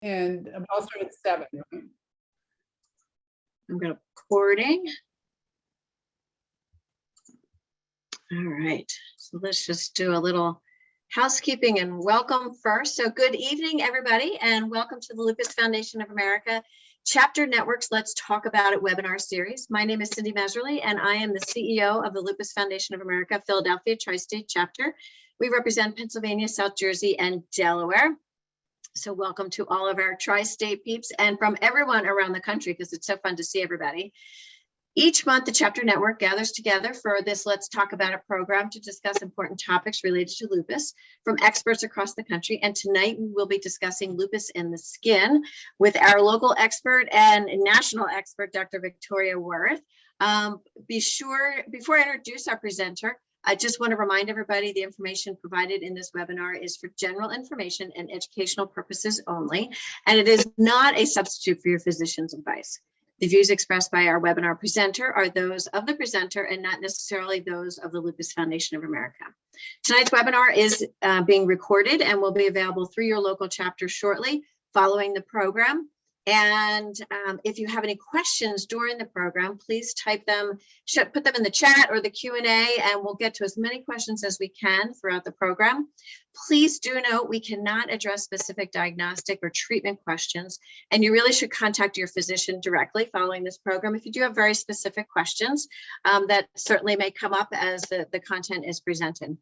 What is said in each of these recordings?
And I'll start at 7, right? I'm going to recording. All right, so let's just do a little housekeeping and welcome first. So good evening, everybody, and welcome to the Lupus Foundation of America Chapter Network's Let's Talk About It webinar series. My name is Cindy Meserly, and I am the CEO of the Lupus Foundation of America Philadelphia Tri-State Chapter. We represent Pennsylvania, South Jersey, and Delaware. So welcome to all of our tri-state peeps and from everyone around the country, because it's so fun to see everybody. Each month, the Chapter Network gathers together for this Let's Talk About It program to discuss important topics related to lupus from experts across the country. And tonight we will be discussing lupus in the skin with our local expert and national expert, Dr. Victoria Werth. Before I introduce our presenter, I just want to remind everybody the information provided in this webinar is for general information and educational purposes only, and it is not a substitute for your physician's advice. The views expressed by our webinar presenter are those of the presenter and not necessarily those of the Lupus Foundation of America. Tonight's webinar is being recorded and will be available through your local chapter shortly following the program. And if you have any questions during the program, please type them, put them in the chat or the Q&A, and we'll get to as many questions as we can throughout the program. Please do note we cannot address specific diagnostic or treatment questions, and you really should contact your physician directly following this program if you do have very specific questions that certainly may come up as the content is presented.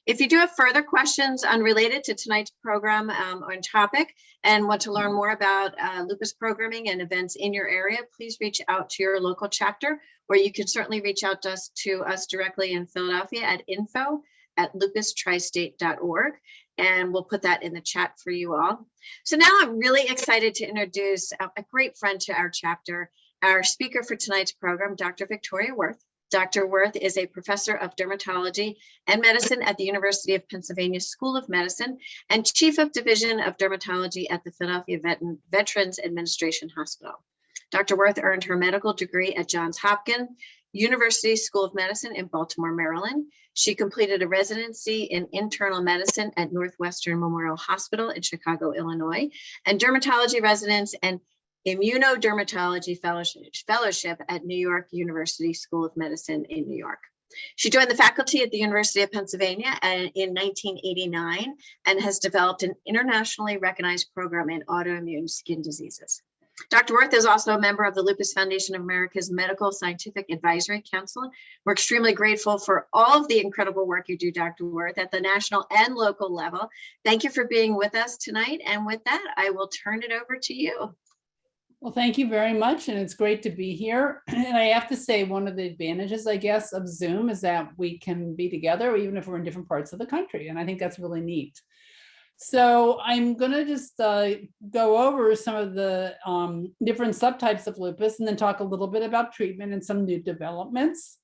If you do have further questions unrelated to tonight's program or topic and want to learn more about lupus programming and events in your area, please reach out to your local chapter, or you can certainly reach out to us directly in Philadelphia at info@lupustristate.org, and we'll put that in the chat for you all. So now I'm really excited to introduce a great friend to our chapter, our speaker for tonight's program, Dr. Victoria Werth. Dr. Werth is a professor of dermatology and medicine at the University of Pennsylvania School of Medicine and chief of Division of Dermatology at the Philadelphia Veterans Administration Hospital. Dr. Werth earned her medical degree at Johns Hopkins University School of Medicine in Baltimore, Maryland. She completed a residency in internal medicine at Northwestern Memorial Hospital in Chicago, Illinois, and dermatology residence and immunodermatology fellowship at New York University School of Medicine in New York. She joined the faculty at the University of Pennsylvania in 1989 and has developed an internationally recognized program in autoimmune skin diseases. Dr. Werth is also a member of the Lupus Foundation of America's Medical Scientific Advisory Council. We're extremely grateful for all of the incredible work you do, Dr. Werth, at the national and local level. Thank you for being with us tonight. And with that, I will turn it over to you. Well, thank you very much, and it's great to be here. And I have to say, one of the advantages, I guess, of Zoom is that we can be together even if we're in different parts of the country, and I think that's really neat. So I'm going to just go over some of the different subtypes of lupus and then talk a little bit about treatment and some new developments.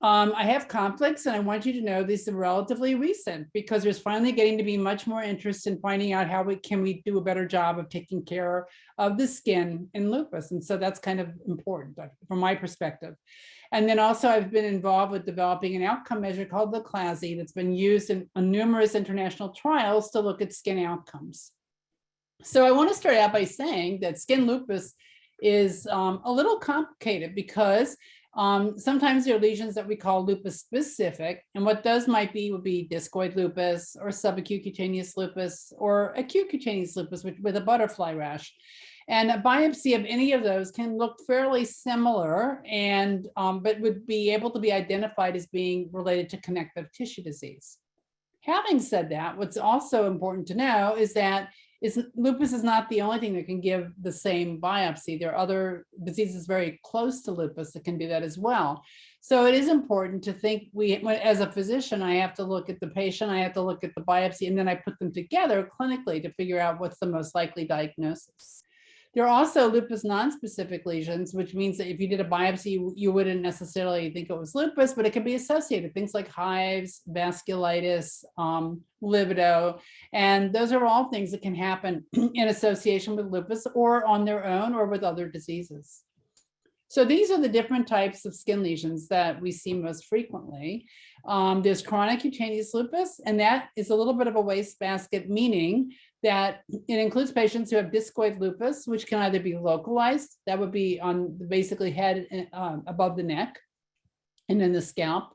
I have conflicts, and I want you to know these are relatively recent because there's finally getting to be much more interest in finding out how we can do a better job of taking care of the skin in lupus. And so that's kind of important from my perspective. And then also I've been involved with developing an outcome measure called the CLASI that's been used in numerous international trials to look at skin outcomes. So I want to start out by saying that skin lupus is a little complicated because sometimes there are lesions that we call lupus specific, and what those would be discoid lupus or subacute cutaneous lupus or acute cutaneous lupus with a butterfly rash. And a biopsy of any of those can look fairly similar and but would be able to be identified as being related to connective tissue disease. Having said that, what's also important to know is that lupus is not the only thing that can give the same biopsy. There are other diseases very close to lupus that can do that as well. So it is important to think as a physician, I have to look at the patient, I have to look at the biopsy, and then I put them together clinically to figure out what's the most likely diagnosis. There are also lupus nonspecific lesions, which means that if you did a biopsy, you wouldn't necessarily think it was lupus, but it can be associated, things like hives, vasculitis, libido, and those are all things that can happen in association with lupus or on their own or with other diseases. So these are the different types of skin lesions that we see most frequently. There's chronic cutaneous lupus, and that is a little bit of a wastebasket, meaning that it includes patients who have discoid lupus, which can either be localized, that would be on basically head above the neck and in the scalp.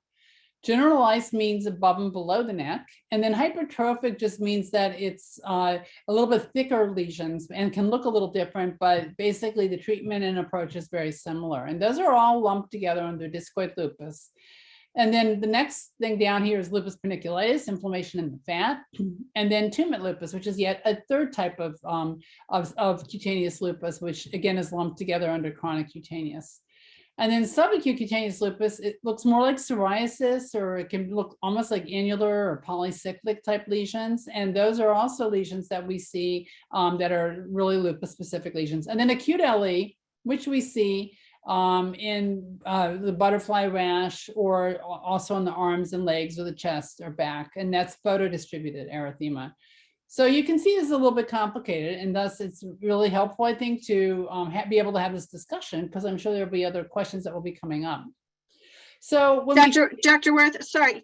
Generalized means above and below the neck. And then hypertrophic just means that it's a little bit thicker lesions and can look a little different, but basically the treatment and approach is very similar. And those are all lumped together under discoid lupus. And then the next thing down here is lupus paniculatus, inflammation in the fat, and then tumate lupus, which is yet a third type of cutaneous lupus, which again is lumped together under chronic cutaneous. And then subacute cutaneous lupus, it looks more like psoriasis, or it can look almost like annular or polycyclic type lesions. And those are also lesions that we see that are really lupus specific lesions. And then acute LE, which we see in the butterfly rash, or also on the arms and legs or the chest or back, and that's photodistributed erythema. So you can see this is a little bit complicated, and thus it's really helpful, I think, to be able to have this discussion, because I'm sure there'll be other questions that will be coming up. So when Dr. Werth, sorry,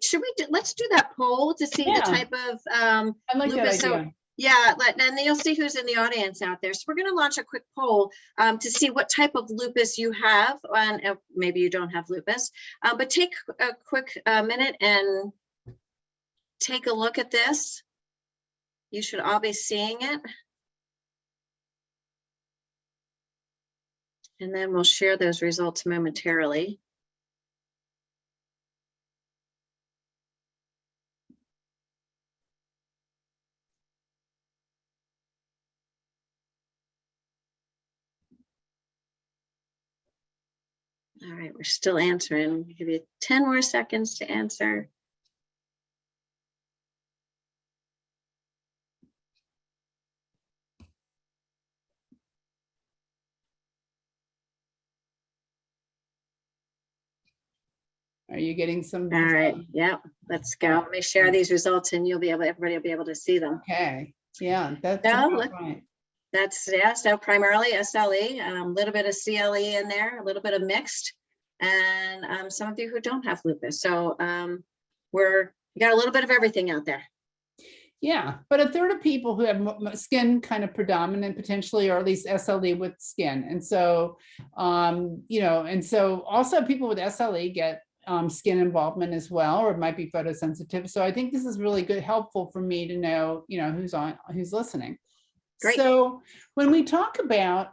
let's do that poll to see the type of I like lupus. that idea. Yeah, and then you'll see who's in the audience out there. So we're going to launch a quick poll to see what type of lupus you have, and maybe you don't have lupus, but take a quick minute and take a look at this. You should all be seeing it. And then we'll share those results momentarily. All right, we're still answering. I'll give you 10 more seconds to answer. Are you getting some? All right, yeah, let's go. Let me share these results and everybody will be able to see them. Okay, yeah, that's right. That's, yeah, so primarily SLE, a little bit of CLE in there, a little bit of mixed, and some of you who don't have lupus. So we got a little bit of everything out there. Yeah, but a third of people who have skin kind of predominant potentially, or at least SLE with skin. And so, and so also people with SLE get skin involvement as well, or it might be photosensitive. So I think this is really good, helpful for me to know, who's listening. Great. So when we talk about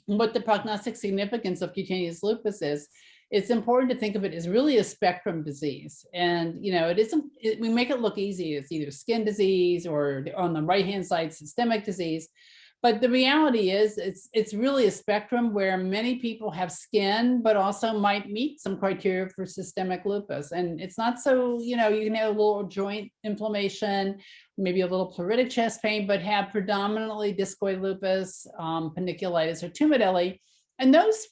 what the prognostic significance of cutaneous lupus is, it's important to think of it as really a spectrum disease. And, we make it look easy. It's either skin disease, or on the right-hand side, systemic disease. But the reality is it's really a spectrum where many people have skin, but also might meet some criteria for systemic lupus. And it's not so, you can have a little joint inflammation, maybe a little pleuritic chest pain, but have predominantly discoid lupus, paniculitis, or tumate LE. And those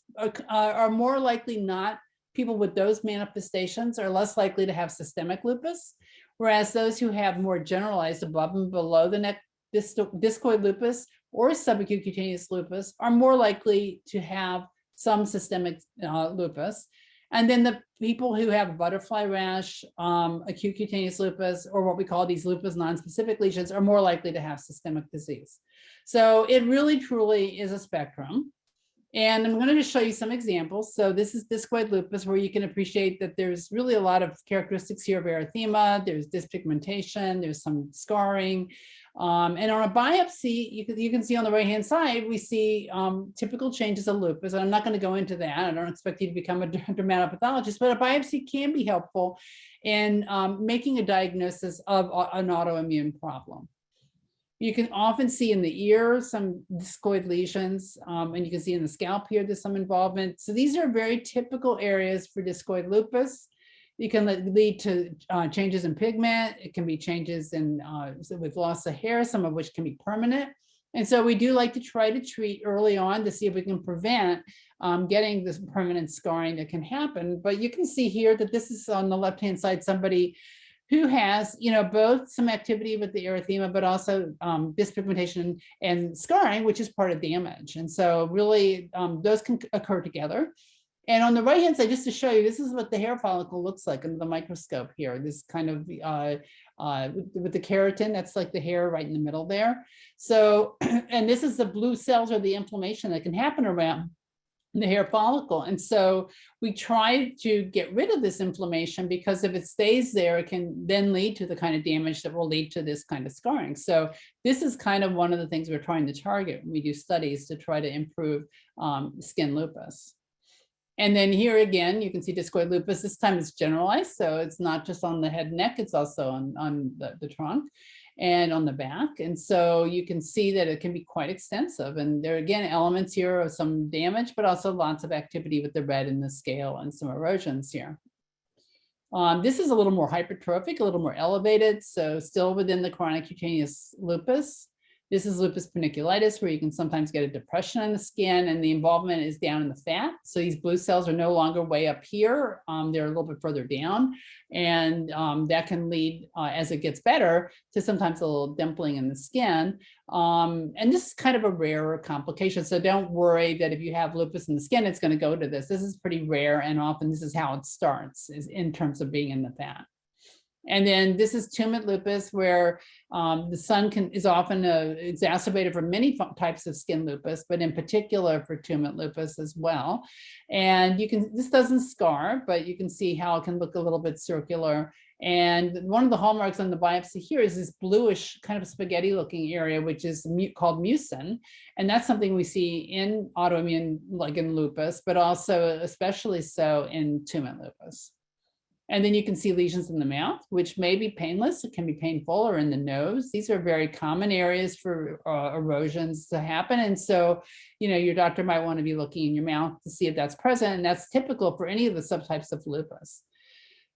are more likely not, people with those manifestations are less likely to have systemic lupus, whereas those who have more generalized above and below the neck discoid lupus or subacute cutaneous lupus are more likely to have some systemic lupus. And then the people who have butterfly rash, acute cutaneous lupus, or what we call these lupus nonspecific lesions, are more likely to have systemic disease. So it really truly is a spectrum. And I'm going to just show you some examples. So this is discoid lupus, where you can appreciate that there's really a lot of characteristics here of erythema. There's dyspigmentation, there's some scarring. And on a biopsy, you can see on the right-hand side, we see typical changes of lupus. And I'm not going to go into that. I don't expect you to become a dermatopathologist, but a biopsy can be helpful in making a diagnosis of an autoimmune problem. You can often see in the ear some discoid lesions, and you can see in the scalp here there's some involvement. So these are very typical areas for discoid lupus. You can lead to changes in pigment. It can be changes in with loss of hair, some of which can be permanent. And so we do like to try to treat early on to see if we can prevent getting this permanent scarring that can happen. But you can see here that this is on the left-hand side, somebody who has, both some activity with the erythema, but also dyspigmentation and scarring, which is part of damage. And so really those can occur together. And on the right-hand side, just to show you, this is what the hair follicle looks like under the microscope here. This kind of, with the keratin, that's like the hair right in the middle there. So, and this is the blue cells or the inflammation that can happen around the hair follicle. And so we try to get rid of this inflammation, because if it stays there, it can then lead to the kind of damage that will lead to this kind of scarring. So this is kind of one of the things we're trying to target when we do studies to try to improve skin lupus. And then here again, you can see discoid lupus. This time it's generalized, so it's not just on the head and neck, it's also on the trunk and on the back. And so you can see that it can be quite extensive. And there are, again, elements here of some damage, but also lots of activity with the red in the scale and some erosions here. This is a little more hypertrophic, a little more elevated, so still within the chroniccutaneous lupus. This is lupus paniculitis, where you can sometimes get a depression on the skin, and the involvement is down in the fat. So these blue cells are no longer way up here. They're a little bit further down. And that can lead, as it gets better, to sometimes a little dimpling in the skin. And this is kind of a rarer complication. So don't worry that if you have lupus in the skin, it's going to go to this. This is pretty rare, and often this is how it starts, is in terms of being in the fat. And then this is tumid lupus, where the sun is often exacerbated for many types of skin lupus, but in particular for tumid lupus as well. And this doesn't scar, but you can see how it can look a little bit circular. And one of the hallmarks on the biopsy here is this bluish kind of spaghetti looking area, which is called mucin. And that's something we see in autoimmune, like in lupus, but also especially so in tumid lupus. And then you can see lesions in the mouth, which may be painless. It can be painful, or in the nose. These are very common areas for erosions to happen. And so, your doctor might want to be looking in your mouth to see if that's present. And that's typical for any of the subtypes of lupus.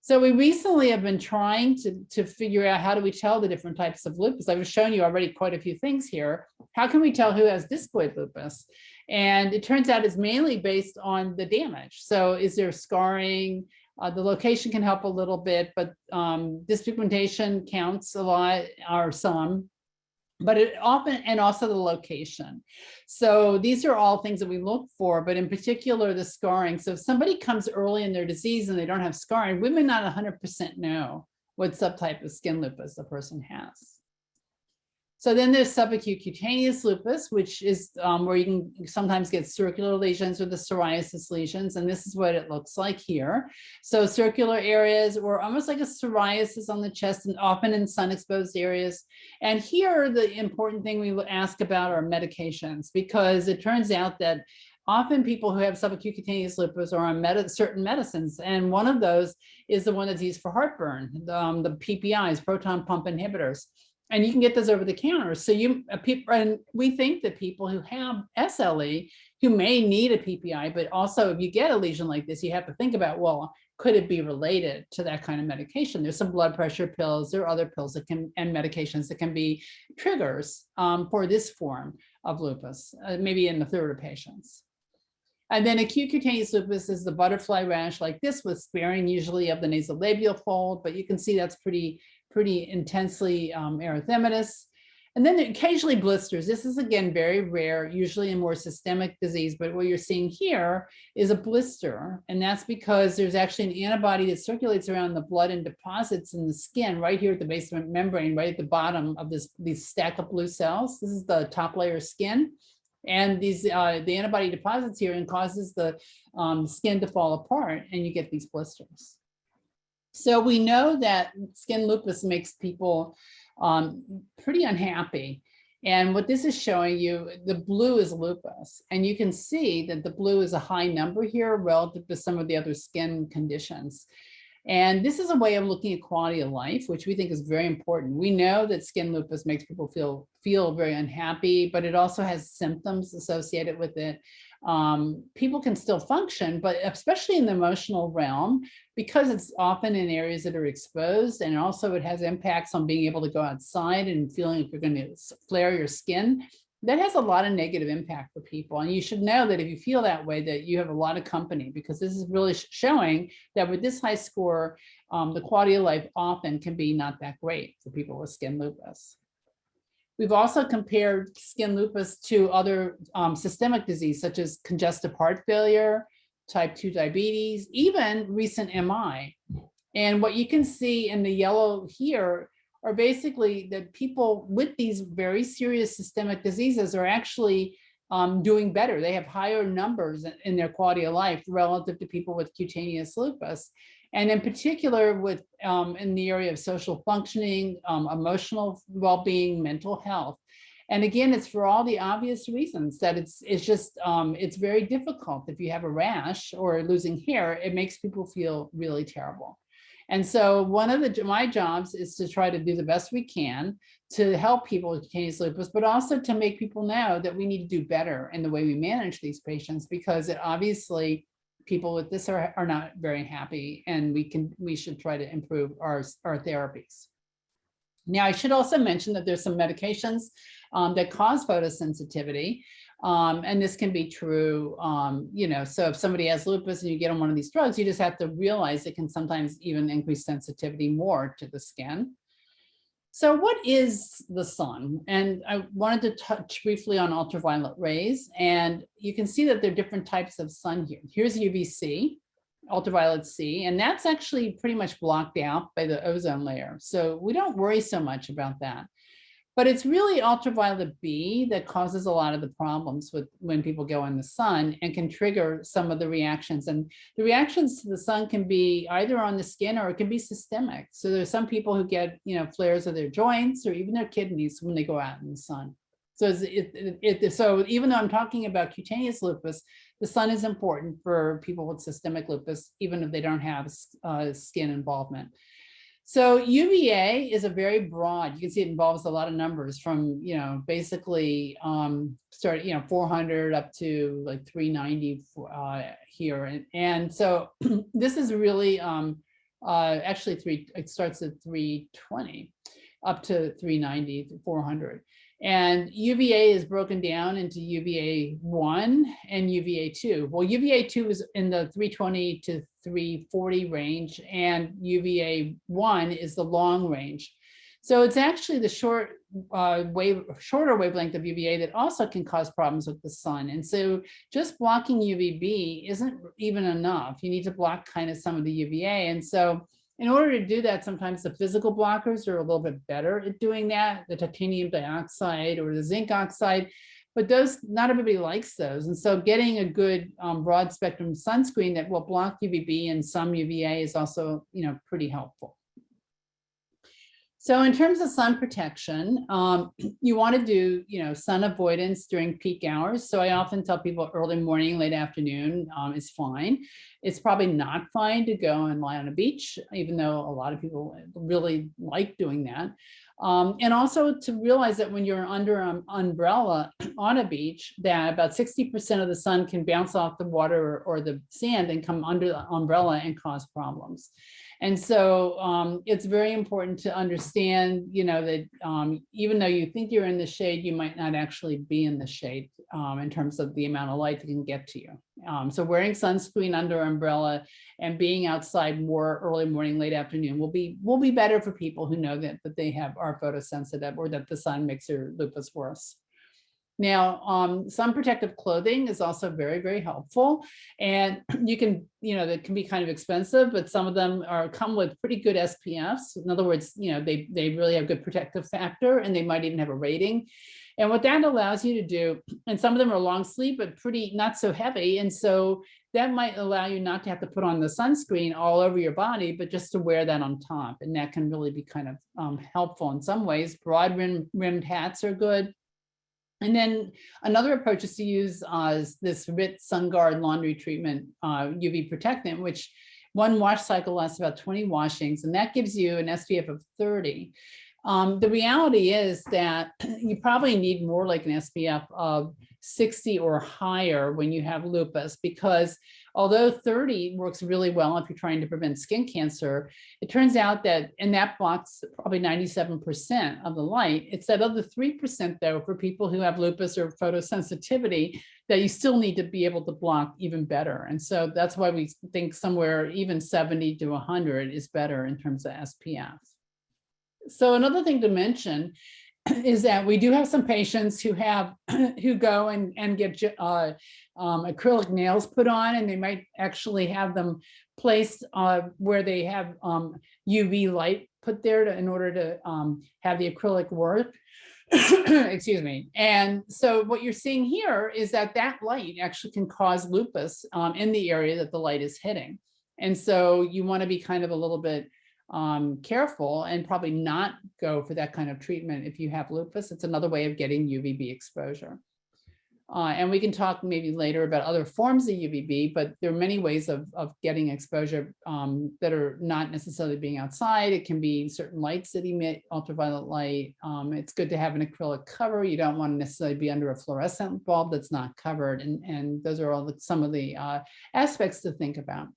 So we recently have been trying to figure out, how do we tell the different types of lupus? I've shown you already quite a few things here. How can we tell who has discoid lupus? And it turns out it's mainly based on the damage. So is there scarring? The location can help a little bit, but dyspigmentation counts a lot, or some, but it often, and also the location. So these are all things that we look for, but in particular, the scarring. So if somebody comes early in their disease and they don't have scarring, we may not 100% know what subtype of skin lupus the person has. So then there's subacute cutaneous lupus, which is where you can sometimes get circular lesions or the psoriasis lesions. And this is what it looks like here. So circular areas, or almost like a psoriasis on the chest, and often in sun exposed areas. And here, the important thing we ask about are medications, because it turns out that often people who have subacute cutaneous lupus are on certain medicines. And one of those is the one that's used for heartburn, the PPIs, proton pump inhibitors. And you can get those over the counter. So and we think that people who have SLE, who may need a PPI, but also if you get a lesion like this, you have to think about, well, could it be related to that kind of medication? There's some blood pressure pills, there are other pills that can, and medications that can be triggers for this form of lupus, maybe in a third of patients. And then acute cutaneous lupus is the butterfly rash like this, with sparing usually of the nasolabial fold, but you can see that's pretty intensely erythematous. And then occasionally blisters. This is, again, very rare, usually in more systemic disease, but what you're seeing here is a blister. And that's because there's actually an antibody that circulates around the blood and deposits in the skin right here at the basement membrane, right at the bottom of these stack of blue cells. This is the top layer of skin. And the antibody deposits here and causes the skin to fall apart, and you get these blisters. So we know that skin lupus makes people pretty unhappy. And what this is showing you, the blue is lupus. And you can see that the blue is a high number here relative to some of the other skin conditions. And this is a way of looking at quality of life, which we think is very important. We know that skin lupus makes people feel very unhappy, but it also has symptoms associated with it. People can still function, but especially in the emotional realm, because it's often in areas that are exposed, and also it has impacts on being able to go outside and feeling if you're going to flare your skin. That has a lot of negative impact for people. And you should know that if you feel that way, that you have a lot of company, because this is really showing that with this high score, the quality of life often can be not that great for people with skin lupus. We've also compared skin lupus to other systemic disease, such as congestive heart failure, type 2 diabetes, even recent MI. And what you can see in the yellow here are basically that people with these very serious systemic diseases are actually doing better. They have higher numbers in their quality of life relative to people with cutaneous lupus. And in particular with in the area of social functioning, emotional well-being, mental health. And again, it's for all the obvious reasons that it's just, it's very difficult. If you have a rash or losing hair, it makes people feel really terrible. And so one of my jobs is to try to do the best we can to help people with cutaneous lupus, but also to make people know that we need to do better in the way we manage these patients, because it obviously people with this are not very happy, and we should try to improve our therapies. Now, I should also mention that there's some medications that cause photosensitivity. And this can be true, so if somebody has lupus and you get on one of these drugs, you just have to realize it can sometimes even increase sensitivity more to the skin. So what is the sun? And I wanted to touch briefly on ultraviolet rays, and you can see that there are different types of sun here. Here's UVC, ultraviolet C, and that's actually pretty much blocked out by the ozone layer. So we don't worry so much about that. But it's really ultraviolet B that causes a lot of the problems with when people go in the sun and can trigger some of the reactions. And the reactions to the sun can be either on the skin or it can be systemic. So there's some people who get, flares of their joints or even their kidneys when they go out in the sun. So so even though I'm talking about cutaneous lupus, the sun is important for people with systemic lupus, even if they don't have skin involvement. So UVA is a very broad, you can see it involves a lot of numbers from, basically 400 up to like 390 here. And so this is really actually it starts at 320 up to 390, 400. And UVA is broken down into UVA 1 and UVA 2. Well, UVA 2 is in the 320 to 340 range, and UVA 1 is the long range. So it's actually the shorter wavelength of UVA that also can cause problems with the sun. And so just blocking UVB isn't even enough. You need to block kind of some of the UVA. And so in order to do that, sometimes the physical blockers are a little bit better at doing that, the titanium dioxide or the zinc oxide, but those, not everybody likes those. And so getting a good broad spectrum sunscreen that will block UVB and some UVA is also, pretty helpful. So in terms of sun protection, you want to do, sun avoidance during peak hours. So I often tell people early morning, late afternoon is fine. It's probably not fine to go and lie on a beach, even though a lot of people really like doing that. And also to realize that when you're under an umbrella on a beach, that about 60% of the sun can bounce off the water or the sand and come under the umbrella and cause problems. And so it's very important to understand, that even though you think you're in the shade, you might not actually be in the shade in terms of the amount of light that can get to you. So wearing sunscreen under umbrella and being outside more early morning, late afternoon will be better for people who know that they are photosensitive or that the sun makes their lupus worse. Now, sun protective clothing is also very, very helpful. And you can, that can be kind of expensive, but some of them come with pretty good SPFs. In other words, they really have good protective factor, and they might even have a rating. And what that allows you to do, and some of them are long sleeve, but pretty not so heavy. And so that might allow you not to have to put on the sunscreen all over your body, but just to wear that on top. And that can really be kind of helpful in some ways. Broad rimmed hats are good. And then another approach is to use this RIT SunGuard laundry treatment UV protectant, which one wash cycle lasts about 20 washings, and that gives you an SPF of 30. The reality is that you probably need more like an SPF of 60 or higher when you have lupus, because although 30 works really well if you're trying to prevent skin cancer, it turns out that, and that blocks probably 97% of the light. It's that other 3% though, for people who have lupus or photosensitivity, that you still need to be able to block even better. And so that's why we think somewhere even 70 to 100 is better in terms of SPF. So another thing to mention is that we do have some patients who have who go and get acrylic nails put on, and they might actually have them placed where they have UV light put there in order to have the acrylic work. Excuse me. And so what you're seeing here is that that light actually can cause lupus in the area that the light is hitting. And so you want to be kind of a little bit careful and probably not go for that kind of treatment if you have lupus. It's another way of getting UVB exposure. And we can talk maybe later about other forms of UVB, but there are many ways of getting exposure that are not necessarily being outside. It can be certain lights that emit ultraviolet light. It's good to have an acrylic cover. You don't want to necessarily be under a fluorescent bulb that's not covered. And those are all some of the aspects to think about.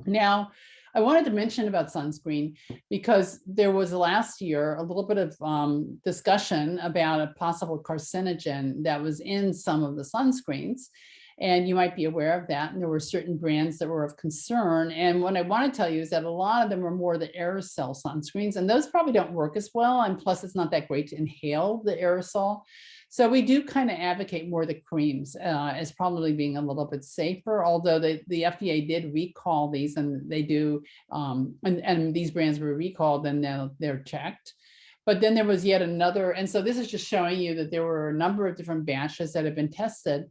Now, I wanted to mention about sunscreen because there was last year a little bit of discussion about a possible carcinogen that was in some of the sunscreens, and you might be aware of that. And there were certain brands that were of concern. And what I want to tell you is that a lot of them are more the aerosol sunscreens, and those probably don't work as well. And plus, it's not that great to inhale the aerosol. So we do kind of advocate more the creams as probably being a little bit safer, although the FDA did recall these, and they do, and these brands were recalled and now they're checked. But then there was yet another, and so this is just showing you that there were a number of different batches that have been tested,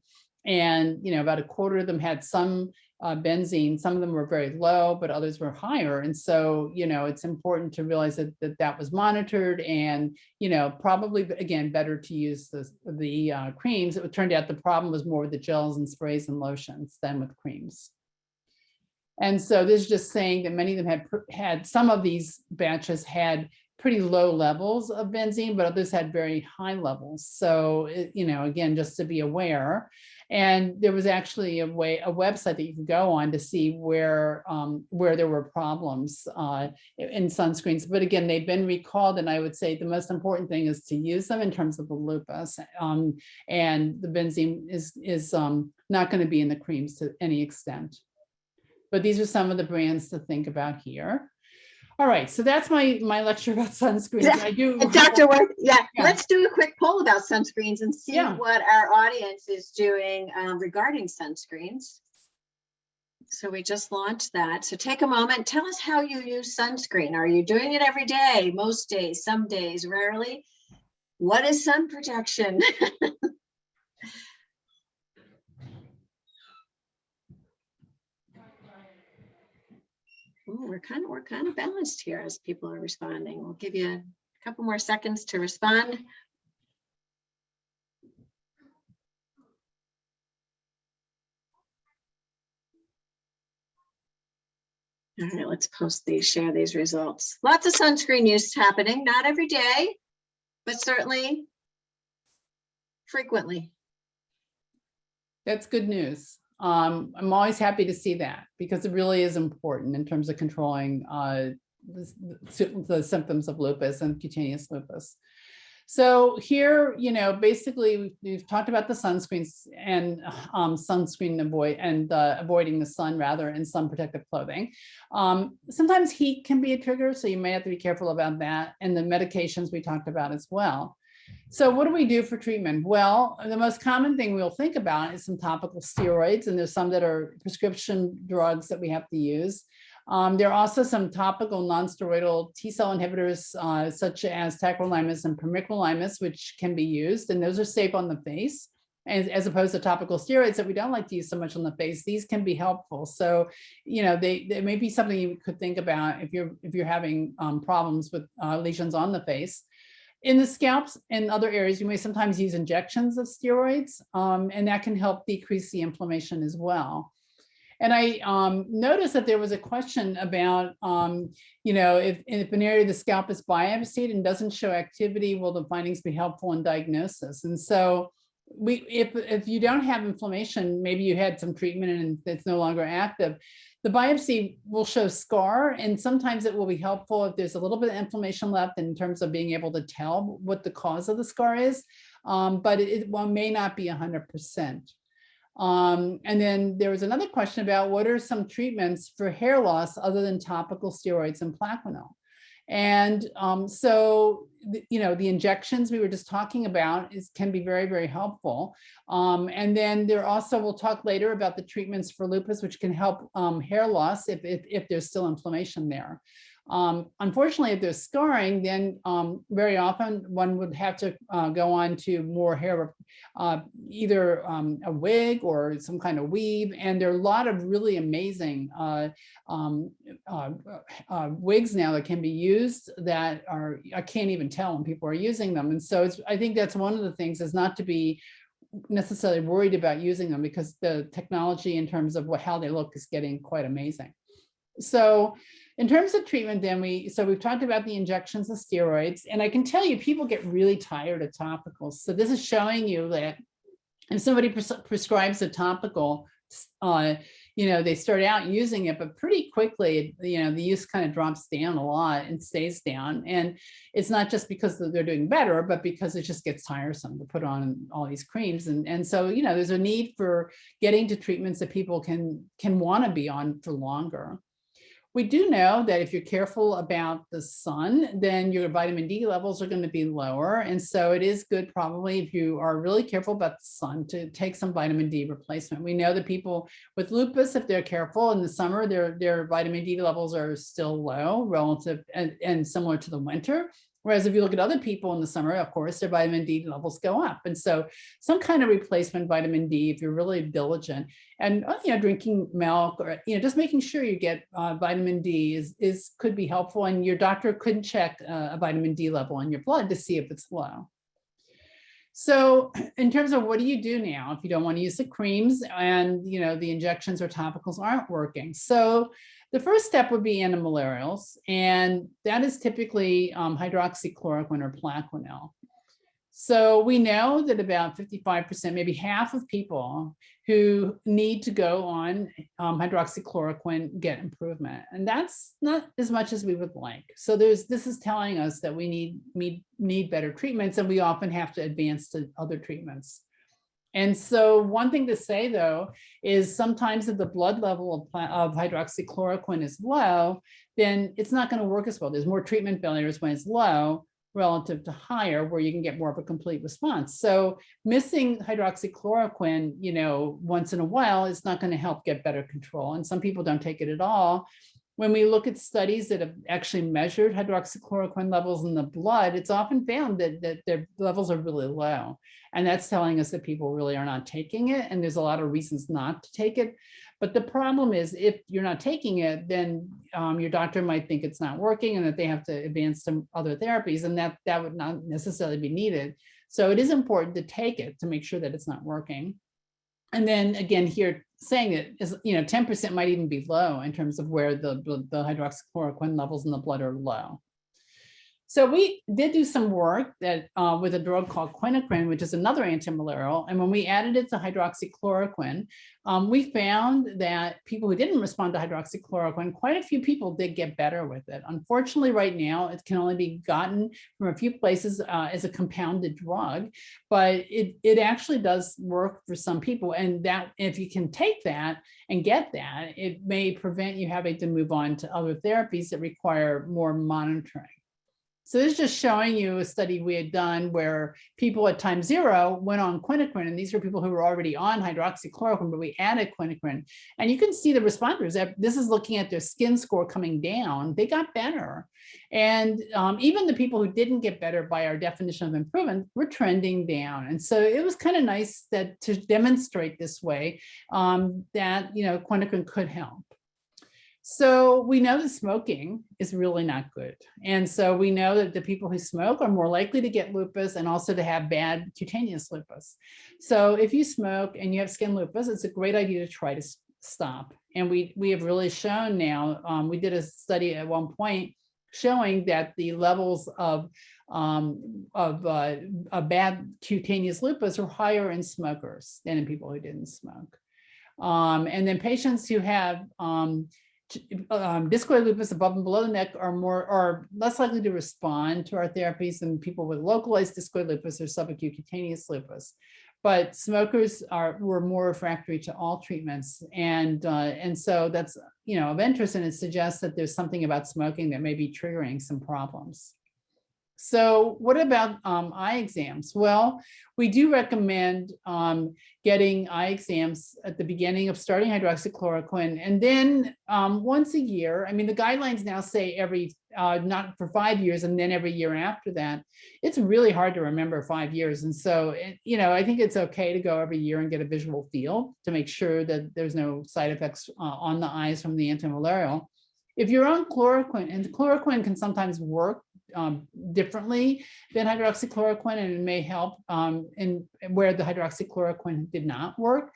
and about a quarter of them had some benzene. Some of them were very low, but others were higher. And so, it's important to realize that that was monitored, and, probably, again, better to use the creams. It turned out the problem was more with the gels and sprays and lotions than with creams. And so this is just saying that many of them had some of these batches had pretty low levels of benzene, but others had very high levels. So, again, just to be aware. And there was actually a website that you could go on to see where there were problems in sunscreens. But again, they've been recalled, and I would say the most important thing is to use them in terms of the lupus. And the benzene is not going to be in the creams to any extent. But these are some of the brands to think about here. All right, so that's my lecture about sunscreens. I do, Dr. Werth, let's do a quick poll about sunscreens and see what our audience is doing regarding sunscreens. So we just launched that. So take a moment, tell us how you use sunscreen. Are you doing it every day, most days, some days, rarely? What is sun protection? Ooh, we're kind of balanced here as people are responding. We'll give you a couple more seconds to respond. All right, let's share these results. Lots of sunscreen use happening, not every day, but certainly frequently. That's good news. I'm always happy to see that because it really is important in terms of controlling the symptoms of lupus and cutaneous lupus. So here, basically we've talked about the sunscreens and avoiding the sun rather in sun protective clothing. Sometimes heat can be a trigger, so you may have to be careful about that. And the medications we talked about as well. So what do we do for treatment? Well, the most common thing we'll think about is some topical steroids, and there's some that are prescription drugs that we have to use. There are also some topical non-steroidal T-cell inhibitors, such as tacrolimus and pimecrolimus, which can be used, and those are safe on the face. As opposed to topical steroids that we don't like to use so much on the face, these can be helpful. So, they may be something you could think about if you're having problems with lesions on the face. In the scalps and other areas, you may sometimes use injections of steroids, and that can help decrease the inflammation as well. And I noticed that there was a question about, if an area of the scalp is biopsied and doesn't show activity, will the findings be helpful in diagnosis? And so if you don't have inflammation, maybe you had some treatment and it's no longer active, the biopsy will show scar, and sometimes it will be helpful if there's a little bit of inflammation left in terms of being able to tell what the cause of the scar is, but it may not be 100%. And then there was another question about what are some treatments for hair loss other than topical steroids and Plaquenil. And so, the injections we were just talking about can be very, very helpful. And then we'll talk later about the treatments for lupus, which can help hair loss if there's still inflammation there. Unfortunately, if there's scarring, then very often one would have to go on to more hair, either a wig or some kind of weave. And there are a lot of really amazing wigs now that can be used that I can't even tell when people are using them. And so I think that's one of the things, is not to be necessarily worried about using them, because the technology in terms of how they look is getting quite amazing. So in terms of treatment, then we've talked about the injections of steroids, and I can tell you people get really tired of topicals. So this is showing you that if somebody prescribes a topical, they start out using it, but pretty quickly, the use kind of drops down a lot and stays down. And it's not just because they're doing better, but because it just gets tiresome to put on all these creams. And so, there's a need for getting to treatments that people can want to be on for longer. We do know that if you're careful about the sun, then your vitamin D levels are going to be lower. And so it is good, probably, if you are really careful about the sun, to take some vitamin D replacement. We know that people with lupus, if they're careful in the summer, their vitamin D levels are still low relative and similar to the winter. Whereas if you look at other people in the summer, of course, their vitamin D levels go up. And so some kind of replacement vitamin D, if you're really diligent, and drinking milk, or just making sure you get vitamin D could be helpful. And your doctor could check a vitamin D level in your blood to see if it's low. So in terms of what do you do now if you don't want to use the creams and the injections or topicals aren't working? So the first step would be antimalarials, and that is typically hydroxychloroquine or Plaquenil. So we know that about 55%, maybe half of people who need to go on hydroxychloroquine get improvement, and that's not as much as we would like. So this is telling us that we need better treatments, and we often have to advance to other treatments. And so one thing to say, though, is sometimes if the blood level of hydroxychloroquine is low, then it's not going to work as well. There's more treatment failures when it's low relative to higher, where you can get more of a complete response. So missing hydroxychloroquine, once in a while is not going to help get better control. And some people don't take it at all. When we look at studies that have actually measured hydroxychloroquine levels in the blood, it's often found that their levels are really low. And that's telling us that people really are not taking it. And there's a lot of reasons not to take it. But the problem is, if you're not taking it, then your doctor might think it's not working and that they have to advance to other therapies, and that would not necessarily be needed. So it is important to take it to make sure that it's not working. And then again, here saying that is, 10% might even be low in terms of where the hydroxychloroquine levels in the blood are low. So we did do some work that with a drug called Quinocrine, which is another antimalarial. And when we added it to hydroxychloroquine, we found that people who didn't respond to hydroxychloroquine, quite a few people did get better with it. Unfortunately, right now, it can only be gotten from a few places as a compounded drug, but it actually does work for some people. And that if you can take that and get that, it may prevent you having to move on to other therapies that require more monitoring. So this is just showing you a study we had done where people at time 0 went on Quinocrine, and these were people who were already on hydroxychloroquine, but we added Quinocrine. And you can see the responders. This is looking at their skin score coming down. They got better. And even the people who didn't get better by our definition of improvement were trending down. And so it was kind of nice that to demonstrate this way that, Quinocrine could help. So we know that smoking is really not good. And so we know that the people who smoke are more likely to get lupus and also to have bad cutaneous lupus. So if you smoke and you have skin lupus, it's a great idea to try to stop. And we have really shown now, we did a study at one point showing that the levels of a bad cutaneous lupus are higher in smokers than in people who didn't smoke. And then patients who have discoid lupus above and below the neck are less likely to respond to our therapies than people with localized discoid lupus or subacute cutaneous lupus. but smokers were more refractory to all treatments. And so that's, of interest, and it suggests that there's something about smoking that may be triggering some problems. So what about eye exams? Well, we do recommend getting eye exams at the beginning of starting hydroxychloroquine, and then once a year. I mean, the guidelines now say every, not for 5 years, and then every year after that. It's really hard to remember 5 years. And so, I think it's okay to go every year and get a visual feel to make sure that there's no side effects on the eyes from the antimalarial. If you're on chloroquine, and chloroquine can sometimes work differently than hydroxychloroquine, and it may help in where the hydroxychloroquine did not work.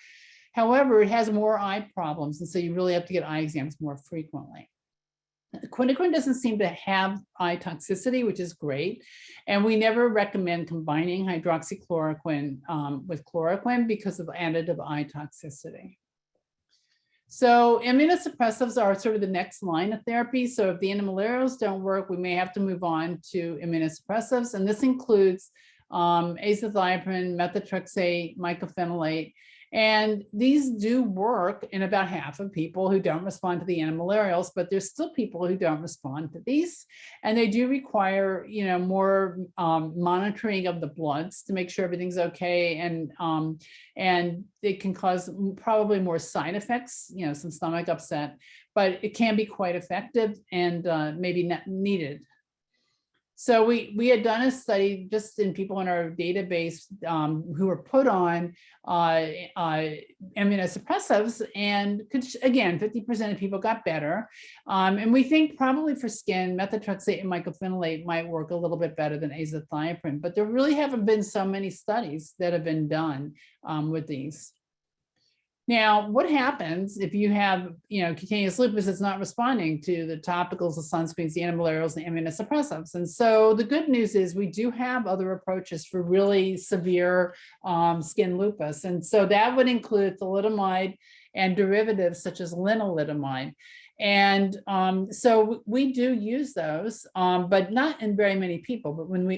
However, it has more eye problems, and so you really have to get eye exams more frequently. Quinocrine doesn't seem to have eye toxicity, which is great. And we never recommend combining hydroxychloroquine with chloroquine because of additive eye toxicity. So immunosuppressives are sort of the next line of therapy. So if the antimalarials don't work, we may have to move on to immunosuppressives. And this includes azathioprine, methotrexate, mycophenolate. And these do work in about half of people who don't respond to the antimalarials, but there's still people who don't respond to these. And they do require, more monitoring of the bloods to make sure everything's okay. And it can cause probably more side effects, some stomach upset, but it can be quite effective and maybe not needed. So we had done a study just in people in our database who were put on immunosuppressives, and again, 50% of people got better. And we think probably for skin, methotrexate and mycophenolate might work a little bit better than azathioprine, but there really haven't been so many studies that have been done with these. Now, what happens if you have, cutaneous lupus that's not responding to the topicals, the sunscreens, the antimalarials, the immunosuppressives? And so the good news is we do have other approaches for really severe skin lupus. And so that would include thalidomide and derivatives such as linolidomide. And so we do use those, but not in very many people, but when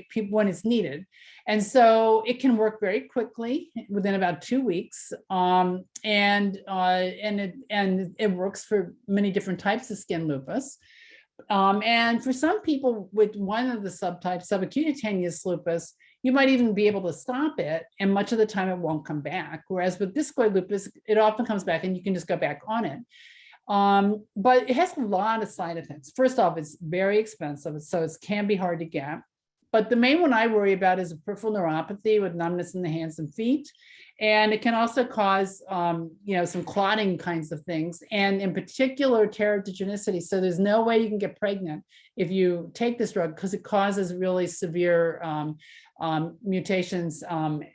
it's needed. And so it can work very quickly within about 2 weeks. And it works for many different types of skin lupus. And for some people with one of the subtypes, subacutaneous lupus, you might even be able to stop it, and much of the time it won't come back. Whereas with discoid lupus, it often comes back and you can just go back on it. But it has a lot of side effects. First off, it's very expensive, so it can be hard to get. But the main one I worry about is a peripheral neuropathy with numbness in the hands and feet. And it can also cause, some clotting kinds of things, and in particular, teratogenicity. So there's no way you can get pregnant if you take this drug because it causes really severe mutations,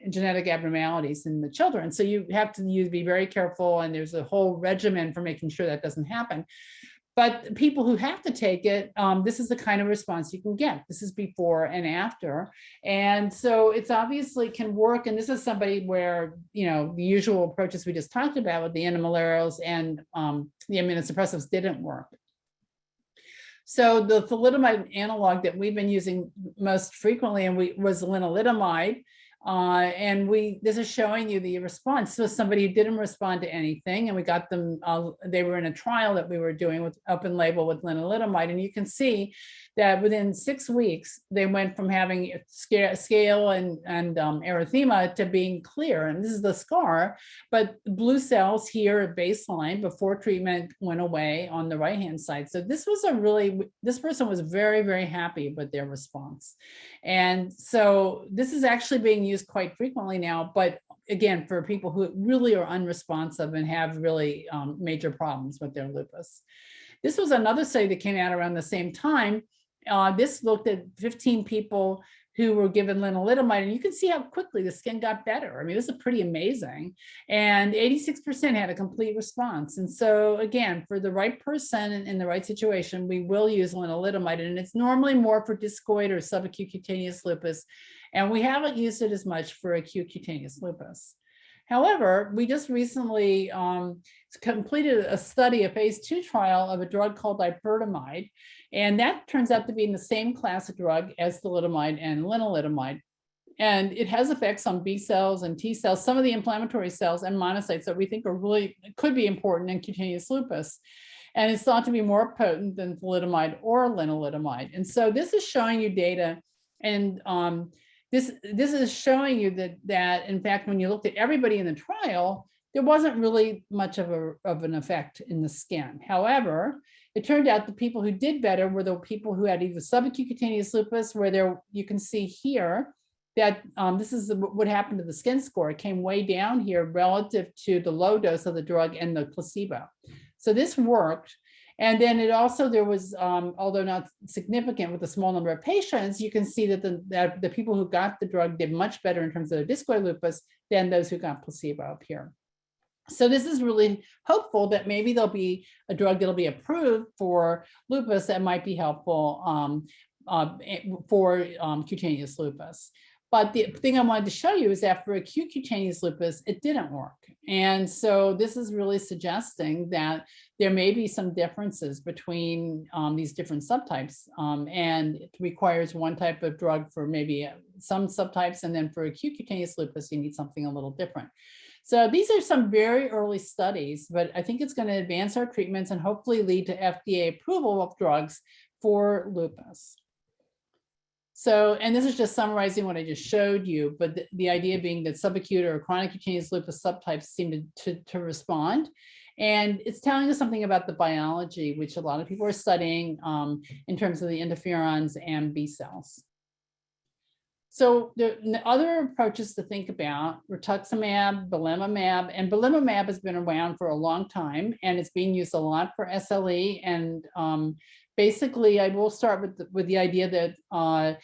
genetic abnormalities in the children. So you have to be very careful, and there's a whole regimen for making sure that doesn't happen. But people who have to take it, this is the kind of response you can get. This is before and after. And so it's obviously can work. And this is somebody where, the usual approaches we just talked about with the antimalarials and the immunosuppressives didn't work. So the thalidomide analog that we've been using most frequently was linolidomide. And this is showing you the response. So somebody who didn't respond to anything, and we got them, they were in a trial that we were doing with open label with linolidomide. And you can see that within 6 weeks, they went from having scale and erythema to being clear. And this is the scar, but blue cells here at baseline before treatment went away on the right-hand side. So this person was very, very happy with their response. And so this is actually being used quite frequently now, but again, for people who really are unresponsive and have really major problems with their lupus. This was another study that came out around the same time. This looked at 15 people who were given linolidomide, and you can see how quickly the skin got better. I mean, it was pretty amazing. And 86% had a complete response. And so again, for the right person in the right situation, we will use linolidomide, and it's normally more for discoid or subacute cutaneous lupus. And we haven't used it as much for acute cutaneous lupus. However, we just recently completed a study, a phase 2 trial of a drug called Divertamide, and that turns out to be in the same class of drug as thalidomide and linolidomide. And it has effects on B cells and T cells, some of the inflammatory cells and monocytes that we think are really could be important in cutaneous lupus. And it's thought to be more potent than thalidomide or lenalidomide. And so this is showing you data, and this is showing you that in fact, when you looked at everybody in the trial, there wasn't really much of an effect in the skin. However, it turned out the people who did better were the people who had either subacute cutaneous lupus, where you can see here that this is what happened to the skin score. It came way down here relative to the low dose of the drug and the placebo. So this worked. And then it also, there was, although not significant with a small number of patients, you can see that the people who got the drug did much better in terms of their discoid lupus than those who got placebo up here. So this is really hopeful that maybe there'll be a drug that'll be approved for lupus that might be helpful for cutaneous lupus. But the thing I wanted to show you is that for acute cutaneous lupus, it didn't work. And so this is really suggesting that there may be some differences between these different subtypes. And it requires one type of drug for maybe some subtypes. And then for acute cutaneous lupus, you need something a little different. So these are some very early studies, but I think it's going to advance our treatments and hopefully lead to FDA approval of drugs for lupus. So, and this is just summarizing what I just showed you, but the idea being that subacute or chronic cutaneous lupus subtypes seem to respond. And it's telling us something about the biology, which a lot of people are studying in terms of the interferons and B cells. So the other approaches to think about, rituximab, bilimumab, and bilimumab has been around for a long time, and it's being used a lot for SLE. And basically, I will start with the idea that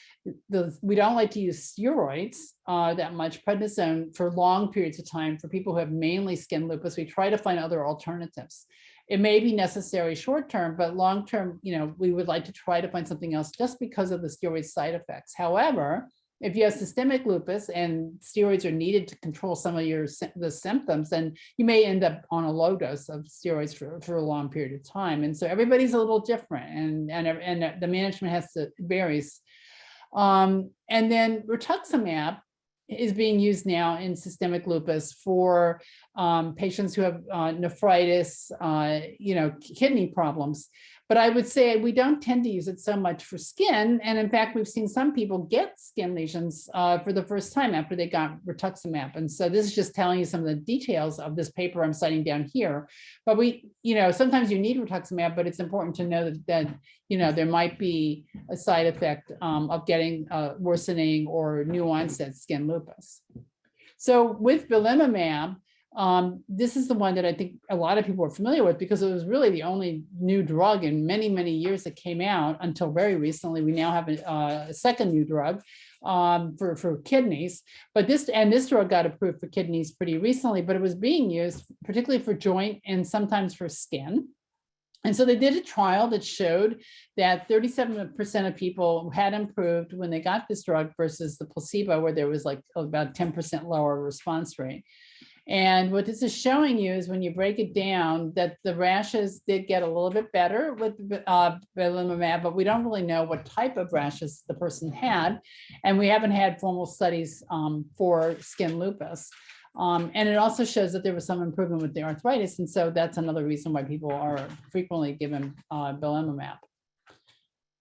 we don't like to use steroids that much, prednisone, for long periods of time for people who have mainly skin lupus. We try to find other alternatives. It may be necessary short term, but long term, we would like to try to find something else just because of the steroid side effects. However, if you have systemic lupus and steroids are needed to control some of the symptoms, then you may end up on a low dose of steroids for a long period of time. And so everybody's a little different, and the management varies. And then rituximab is being used now in systemic lupus for patients who have nephritis, kidney problems. But I would say we don't tend to use it so much for skin. And in fact, we've seen some people get skin lesions for the first time after they got rituximab. And so this is just telling you some of the details of this paper I'm citing down here. But sometimes you need rituximab, but it's important to know that there might be a side effect of getting worsening or new onset skin lupus. So with bilimumab, this is the one that I think a lot of people are familiar with because it was really the only new drug in many, many years that came out until very recently. We now have a second new drug for kidneys, but this drug got approved for kidneys pretty recently, but it was being used particularly for joint and sometimes for skin. And so they did a trial that showed that 37% of people had improved when they got this drug versus the placebo, where there was like about 10% lower response rate. And what this is showing you is when you break it down that the rashes did get a little bit better with bilimumab, but we don't really know what type of rashes the person had. And we haven't had formal studies for skin lupus. And it also shows that there was some improvement with the arthritis. And so that's another reason why people are frequently given bilimumab.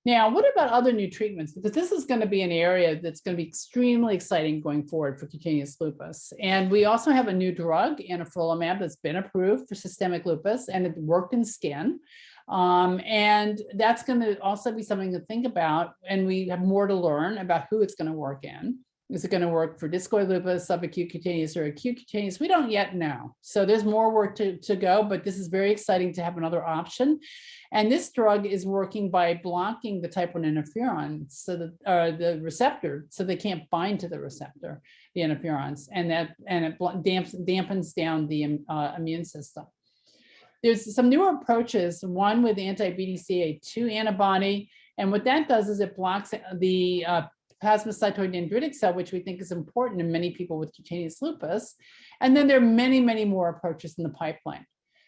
Now, what about other new treatments? Because this is going to be an area that's going to be extremely exciting going forward for cutaneous lupus. And we also have a new drug, anaprolimab, that's been approved for systemic lupus, and it worked in skin. And that's going to also be something to think about. And we have more to learn about who it's going to work in. Is it going to work for discoid lupus, subacute cutaneous, or acute cutaneous? We don't yet know. So there's more work to go, but this is very exciting to have another option. And this drug is working by blocking the type 1 interferon, so that the receptor, so they can't bind to the receptor, the interferons, and it dampens down the immune system. There's some newer approaches, one with anti-BDCA2 antibody, and what that does is it blocks the plasmacytoid dendritic cell, which we think is important in many people with cutaneous lupus. And then there are many, many more approaches in the pipeline.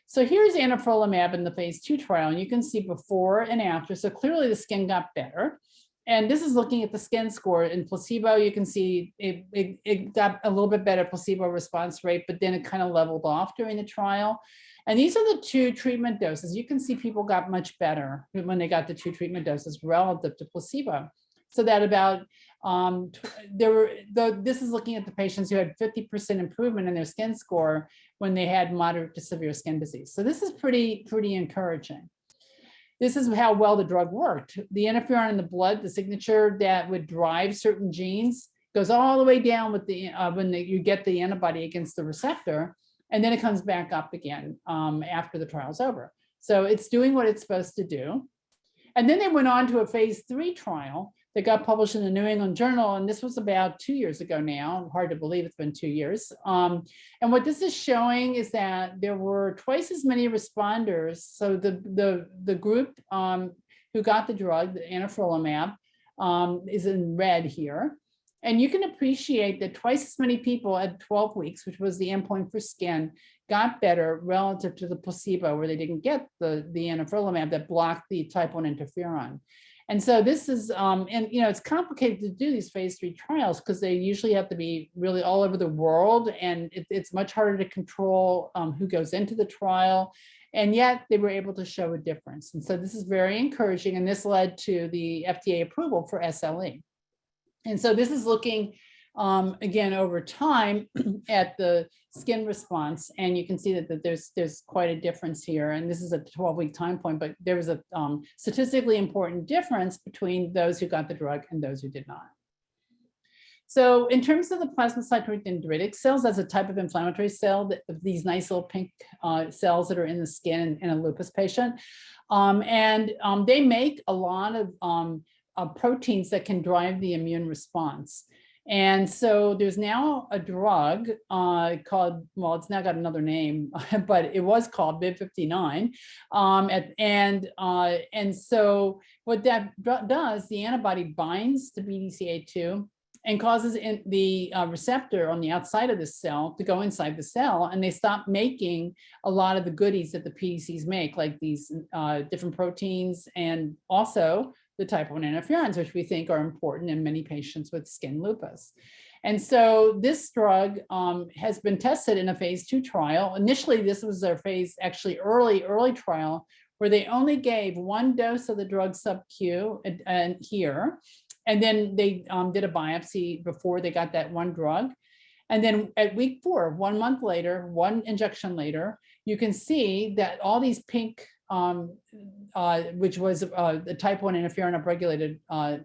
So here's anaprolimab in the phase 2 trial, and you can see before and after. So clearly the skin got better. And this is looking at the skin score. In placebo, you can see it got a little bit better placebo response rate, but then it kind of leveled off during the trial. And these are the 2 treatment doses. You can see people got much better when they got the 2 treatment doses relative to placebo. So that about, this is looking at the patients who had 50% improvement in their skin score when they had moderate to severe skin disease. So this is pretty encouraging. This is how well the drug worked. The interferon in the blood, the signature that would drive certain genes, goes all the way down with the when you get the antibody against the receptor, and then it comes back up again after the trial's over. So it's doing what it's supposed to do. And then they went on to a phase 3 trial that got published in the New England Journal, and this was about 2 years ago now. Hard to believe it's been 2 years. And what this is showing is that there were twice as many responders. So the group who got the drug, the anaprolimab, is in red here. And you can appreciate that twice as many people at 12 weeks, which was the endpoint for skin, got better relative to the placebo, where they didn't get the anaprolimab that blocked the type 1 interferon. And so this is, and it's complicated to do these phase 3 trials because they usually have to be really all over the world, and it's much harder to control who goes into the trial. And yet they were able to show a difference. And so this is very encouraging, and this led to the FDA approval for SLE. And so this is looking, again, over time at the skin response, and you can see that there's quite a difference here. And this is a 12-week time point, but there was a statistically important difference between those who got the drug and those who did not. So in terms of the plasmacytoid dendritic cells, that's a type of inflammatory cell, these nice little pink cells that are in the skin in a lupus patient. They make a lot of proteins that can drive the immune response. And so there's now a drug called, well, it's now got another name, but it was called BIV59. And so what that does, the antibody binds to BDCA2 and causes the receptor on the outside of the cell to go inside the cell, and they stop making a lot of the goodies that the PDCs make, like these different proteins and also the type 1 interferons, which we think are important in many patients with skin lupus. And so this drug has been tested in a phase 2 trial. Initially, this was their phase, actually early trial, where they only gave 1 dose of the drug sub-Q and here, and then they did a biopsy before they got that 1 drug. And then at week 4, 1 month later, 1 injection later, you can see that all these pink which was the type 1 interferon upregulated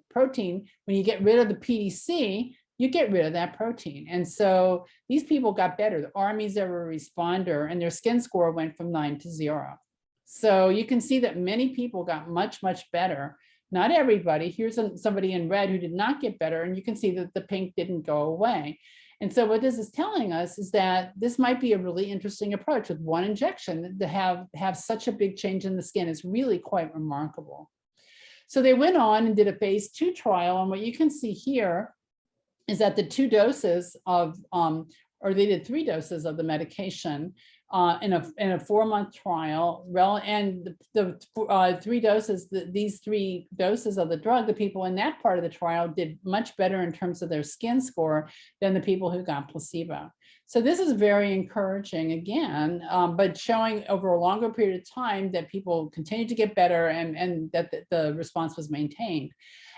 protein, when you get rid of the PDC, you get rid of that protein. And so these people got better. The armies are a responder, and their skin score went from 9 to 0. So you can see that many people got much better. Not everybody. Here's somebody in red who did not get better, and you can see that the pink didn't go away. And so what this is telling us is that this might be a really interesting approach with 1 injection to have such a big change in the skin is really quite remarkable. So they went on and did a phase 2 trial. And what you can see here is that the 2 doses of, or they did 3 doses of the medication in a 4-month trial, and the 3 doses, these 3 doses of the drug, the people in that part of the trial did much better in terms of their skin score than the people who got placebo. So this is very encouraging again, but showing over a longer period of time that people continued to get better and that the response was maintained.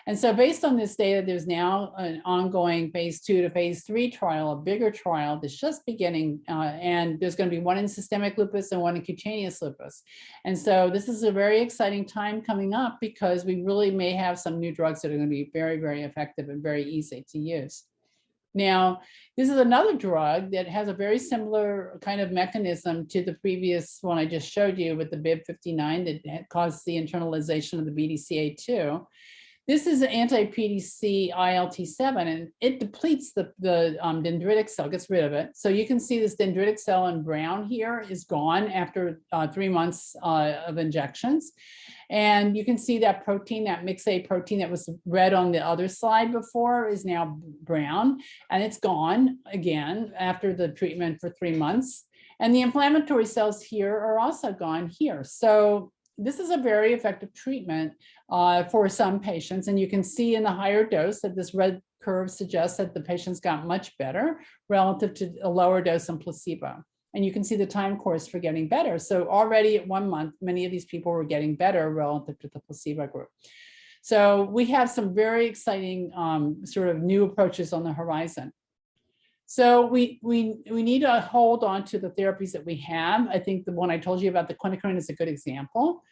And so based on this data, there's now an ongoing phase 2 to phase 3 trial, a bigger trial that's just beginning, and there's going to be 1 in systemic lupus and 1 in cutaneous lupus. And so this is a very exciting time coming up because we really may have some new drugs that are going to be very effective and very easy to use. Now, this is another drug that has a very similar kind of mechanism to the previous one I just showed you with the BIV59 that caused the internalization of the BDCA2. This is an anti-PDC ILT7, and it depletes the dendritic cell, gets rid of it. So you can see this dendritic cell in brown here is gone after 3 months of injections. And you can see that protein, that MixA protein that was red on the other slide before is now brown, and it's gone again after the treatment for 3 months. And the inflammatory cells here are also gone here. So this is a very effective treatment for some patients. And you can see in the higher dose that this red curve suggests that the patients got much better relative to a lower dose than placebo. And you can see the time course for getting better. So already at 1 month, many of these people were getting better relative to the placebo group. So we have some very exciting sort of new approaches on the horizon. So we need to hold on to the therapies that we have. I think the one I told you about, the Quinocrine, is a good example.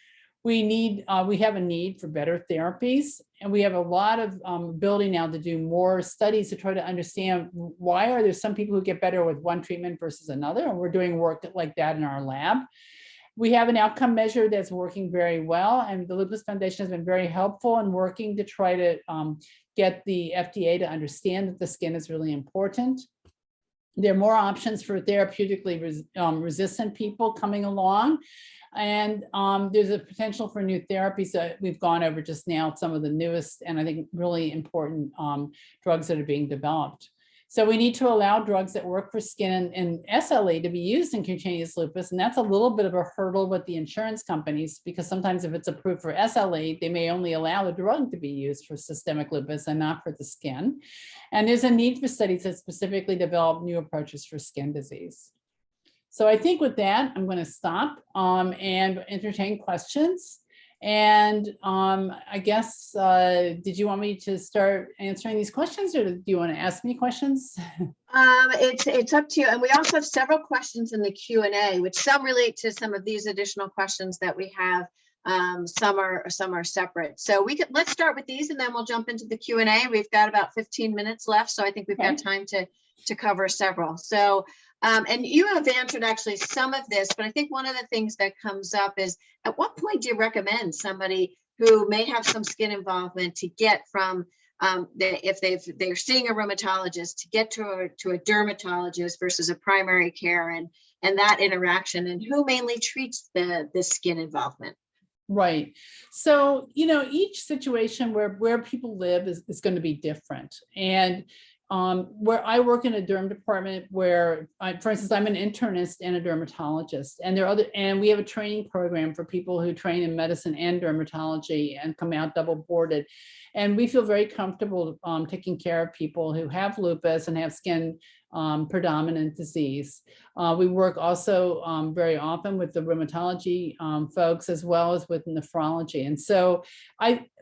We have a need for better therapies, and we have a lot of ability now to do more studies to try to understand why are there some people who get better with one treatment versus another, and we're doing work like that in our lab. We have an outcome measure that's working very well, and the Lupus Foundation has been very helpful in working to try to get the FDA to understand that the skin is really important. There are more options for therapeutically resistant people coming along. And there's a potential for new therapies that we've gone over just now, some of the newest and I think really important drugs that are being developed. So we need to allow drugs that work for skin and SLE to be used in cutaneous lupus. And that's a little bit of a hurdle with the insurance companies, because sometimes if it's approved for SLE, they may only allow the drug to be used for systemic lupus and not for the skin. And there's a need for studies that specifically develop new approaches for skin disease. So I think with that, I'm going to stop and entertain questions. And I guess, did you want me to start answering these questions, or do you want to ask me questions? It's up to you. And we also have several questions in the Q&A, which some relate to some of these additional questions that we have. Some are separate. So let's start with these, and then we'll jump into the Q&A. We've got about 15 minutes left, so I think we've got time to cover several. So, and you have answered actually some of this, but I think one of the things that comes up is, at what point do you recommend somebody who may have some skin involvement to get from, if they're seeing a rheumatologist, to get to a dermatologist versus a primary care, and that interaction, and who mainly treats the skin involvement? Right. So, each situation where people live is going to be different. And where I work in a derm department where, for instance, I'm an internist and a dermatologist, and we have a training program for people who train in medicine and dermatology and come out double boarded. And we feel very comfortable taking care of people who have lupus and have skin predominant disease. We work also very often with the rheumatology folks, as well as with nephrology. And so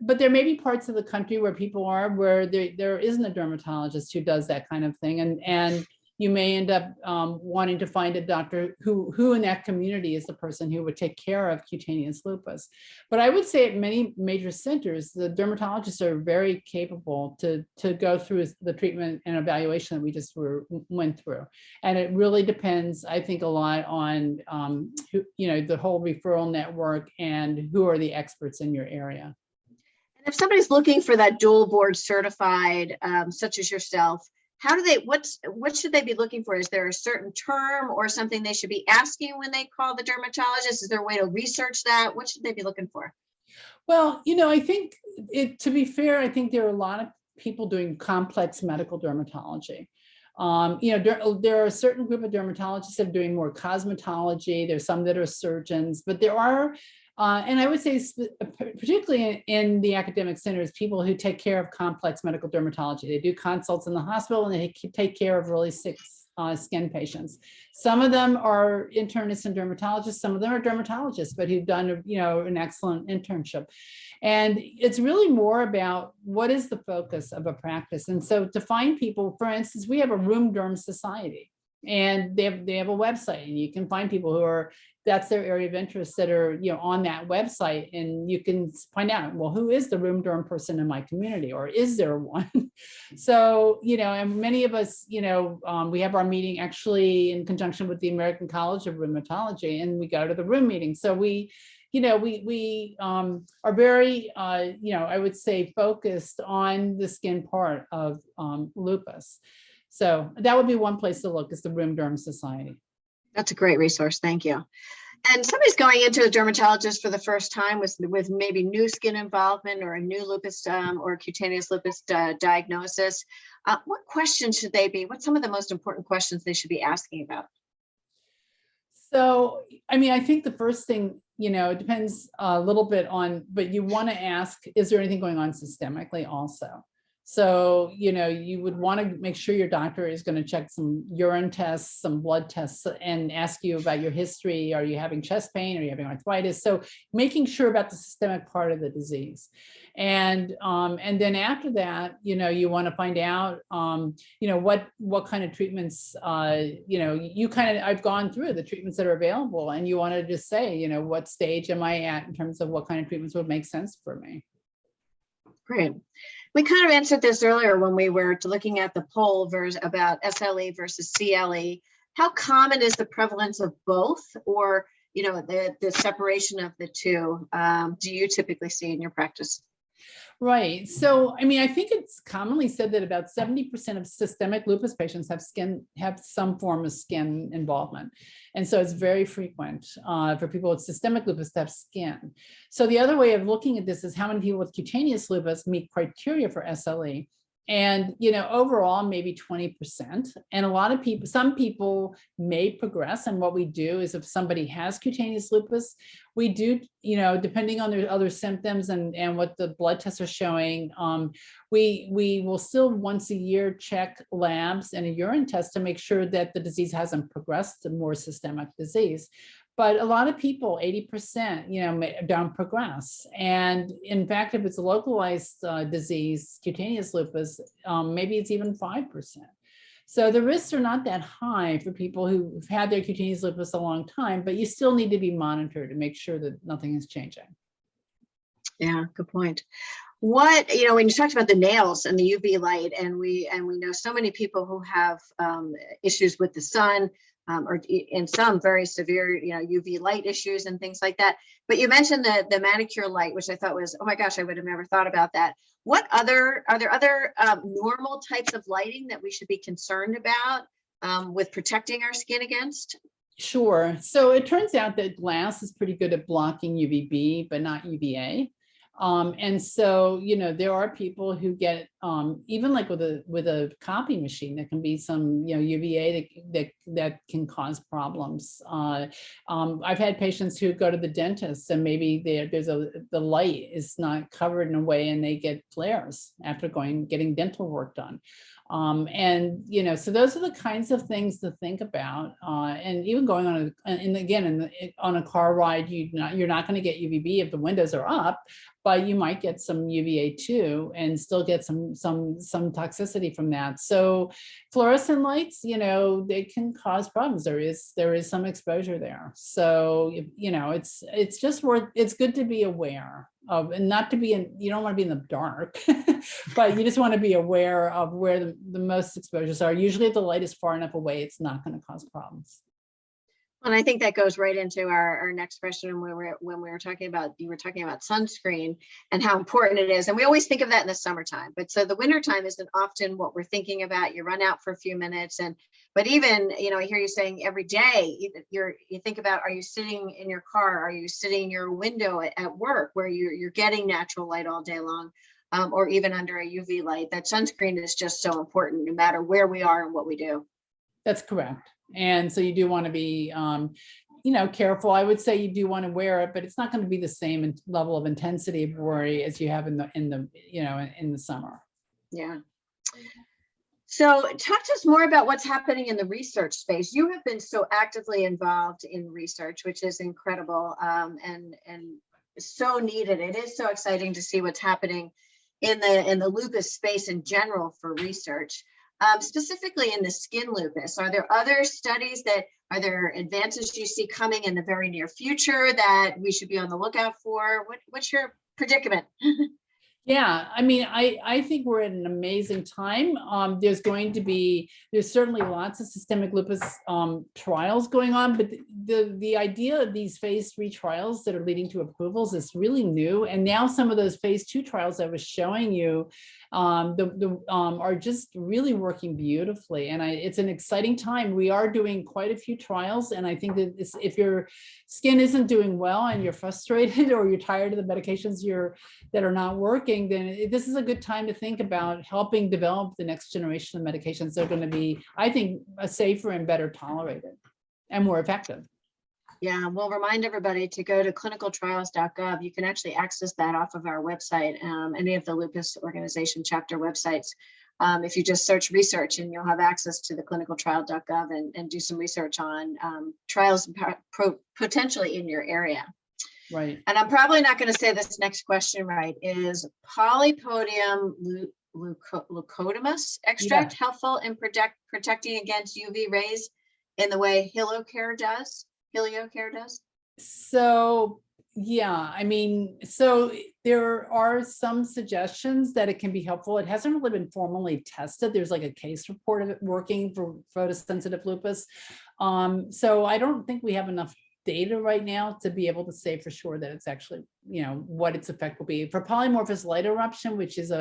but there may be parts of the country where people are where there isn't a dermatologist who does that kind of thing. And you may end up wanting to find a doctor who in that community is the person who would take care of cutaneous lupus. But I would say at many major centers, the dermatologists are very capable to go through the treatment and evaluation that we just went through. And it really depends, I think, a lot on the whole referral network and who are the experts in your area. And if somebody's looking for that dual board certified, such as yourself, what should they be looking for? Is there a certain term or something they should be asking when they call the dermatologist? Is there a way to research that? What should they be looking for? Well, I think to be fair, I think there are a lot of people doing complex medical dermatology. There are a certain group of dermatologists that are doing more cosmetology. There's some that are surgeons, but there are, and I would say particularly in the academic centers, people who take care of complex medical dermatology. They do consults in the hospital, and they take care of really sick skin patients. Some of them are internists and dermatologists. Some of them are dermatologists, but who've done an excellent internship. And it's really more about what is the focus of a practice. And so to find people, for instance, we have a Rheum Derm Society, and they have a website, and you can find people that's their area of interest that are on that website, and you can find out, well, who is the Rheum Derm person in my community, or is there one? So and many of us we have our meeting actually in conjunction with the American College of Rheumatology, and we go to the Rheum meeting. So we are very I would say focused on the skin part of lupus. So that would be one place to look, is the Rheum Derm Society. That's a great resource. Thank you. And somebody's going into a dermatologist for the first time with maybe new skin involvement or a new lupus or cutaneous lupus diagnosis. What questions should they be? What's some of the most important questions they should be asking about? So, I mean, I think the first thing, it depends a little bit on, but you want to ask, is there anything going on systemically also? So, you would want to make sure your doctor is going to check some urine tests, some blood tests, and ask you about your history. Are you having chest pain? Are you having arthritis? So making sure about the systemic part of the disease. And then after that, you want to find out, what kind of treatments, I've gone through the treatments that are available, and you want to just say, what stage am I at in terms of what kind of treatments would make sense for me. Great. We kind of answered this earlier when we were looking at the poll about SLE versus CLE. How common is the prevalence of both, or the separation of the two? Do you typically see in your practice? Right. So, I mean, I think it's commonly said that about 70% of systemic lupus patients have some form of skin involvement. And so it's very frequent for people with systemic lupus to have skin. So the other way of looking at this is how many people with cutaneous lupus meet criteria for SLE. And, overall, maybe 20%. And a lot of people, some people may progress. And what we do is if somebody has cutaneous lupus, we do, depending on their other symptoms and what the blood tests are showing, we will still once a year check labs and a urine test to make sure that the disease hasn't progressed to more systemic disease. But a lot of people, 80%, don't progress. And in fact, if it's a localized disease, cutaneous lupus, maybe it's even 5%. So the risks are not that high for people who've had their cutaneous lupus a long time, but you still need to be monitored to make sure that nothing is changing. Yeah, good point. When you talked about the nails and the UV light, and we know so many people who have issues with the sun, or in some very severe, UV light issues and things like that. But you mentioned the manicure light, which I thought was, oh my gosh, I would have never thought about that. Are there other normal types of lighting that we should be concerned about with protecting our skin against? Sure. So it turns out that glass is pretty good at blocking UVB, but not UVA. And so, there are people who get, even like with a copy machine, there can be some, UVA that can cause problems. I've had patients who go to the dentist and maybe the light is not covered in a way and they get flares after getting dental work done. So those are the kinds of things to think about. And even going on a car ride, you're not going to get UVB if the windows are up, but you might get some UVA too, and still get some toxicity from that. So fluorescent lights, they can cause problems. There is some exposure there. So, it's good to be aware of, and not to be you don't want to be in the dark, but you just want to be aware of where the most exposures are. Usually if the light is far enough away, it's not going to cause problems. And I think that goes right into our next question when you were talking about sunscreen and how important it is. And we always think of that in the summertime, but so the wintertime isn't often what we're thinking about. You run out for a few minutes, but even, I hear you saying every day, you think about, are you sitting in your car? Are you sitting in your window at work where you're getting natural light all day long, or even under a UV light? That sunscreen is just so important no matter where we are and what we do. That's correct. And so you do want to be, careful. I would say you do want to wear it, but it's not going to be the same level of intensity of worry as you have in the summer. Yeah. So talk to us more about what's happening in the research space. You have been so actively involved in research, which is incredible, and so needed. It is so exciting to see what's happening in the lupus space in general for research. Specifically in the skin lupus, are there other studies are there advances you see coming in the very near future that we should be on the lookout for? What's your predicament? Yeah, I mean, I think we're at an amazing time. There's certainly lots of systemic lupus trials going on, but the idea of these phase 3 trials that are leading to approvals is really new. And now some of those phase 2 trials I was showing you are just really working beautifully. And it's an exciting time. We are doing quite a few trials. And I think that if your skin isn't doing well and you're frustrated or you're tired of the medications that are not working, then this is a good time to think about helping develop the next generation of medications that are going to be, I think, safer and better tolerated and more effective. Yeah, we'll remind everybody to go to clinicaltrials.gov. You can actually access that off of our website, any of the lupus organization chapter websites. If you just search research, and you'll have access to the clinicaltrial.gov and do some research on trials potentially in your area. Right. And I'm probably not going to say this next question right. Is polypodium lakotamus extract helpful in protecting against UV rays in the way heliocare does? So yeah, I mean, so there are some suggestions that it can be helpful. It hasn't really been formally tested. There's like a case report of it working for photosensitive lupus. So I don't think we have enough data right now to be able to say for sure that it's actually, you know, what its effect will be. For polymorphous light eruption, which is